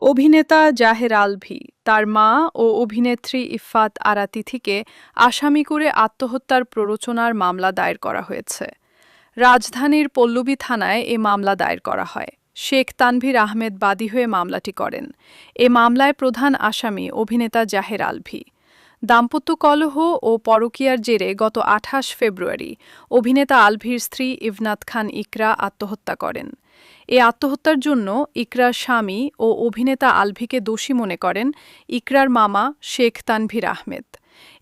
অভিনেতা জাহের আলভী তার মা ও অভিনেত্রী ইফফাত আরা তিথিকে আসামি করে আত্মহত্যার প্ররোচনার মামলা দায়ের করা হয়েছে। রাজধানীর পল্লবী থানায় এ মামলা দায়ের করা হয়। শেখ তানভীর আহমেদ বাদী হয়ে মামলাটি করেন। এ মামলায় প্রধান আসামি অভিনেতা জাহের আলভী। দাম্পত্য কলহ ও পরকীয়ার জেরে গত ২৮ ফেব্রুয়ারি অভিনেতা আলভীর স্ত্রী ইভনাত খান ইকরা আত্মহত্যা করেন। এ আত্মহত্যার জন্য ইকরার স্বামী ও অভিনেতা আলভীকে দোষী মনে করেন ইকরার মামা শেখ তানভীর আহমেদ।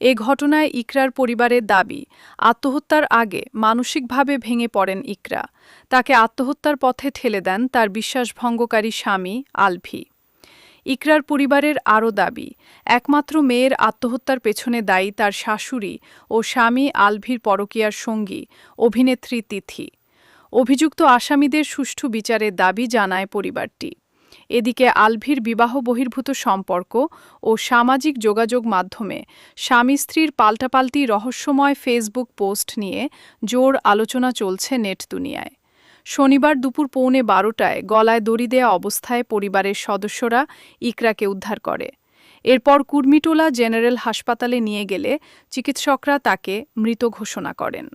এ ঘটনায় ইকরার পরিবারের দাবি, আত্মহত্যার আগে মানসিকভাবে ভেঙে পড়েন ইকরা। তাকে আত্মহত্যার পথে ঠেলে দেন তার বিশ্বাসভঙ্গকারী স্বামী আলভী। ইকরার পরিবারের আরও দাবি, একমাত্র মেয়ের আত্মহত্যার পেছনে দায়ী তার শাশুড়ি ও স্বামী আলভীর পরকীয়ার সঙ্গী অভিনেত্রী তিথি। অভিযুক্ত আসামিদের সুষ্ঠু বিচারের দাবি জানায় পরিবারটি। এদিকে আলভীর বিবাহ বহির্ভূত সম্পর্ক ও সামাজিক যোগাযোগ মাধ্যমে স্বামী স্ত্রীর পাল্টাপাল্টি রহস্যময় ফেসবুক পোস্ট নিয়ে জোর আলোচনা চলছে নেট দুনিয়ায়। শনিবার দুপুর ১১:৩০টায় গলায় দড়ি দেয়া অবস্থায় পরিবারের সদস্যরা ইকরাকে উদ্ধার করে। এরপর কুর্মিটোলা জেনারেল হাসপাতালে নিয়ে গেলে চিকিৎসকরা তাকে মৃত ঘোষণা করেন।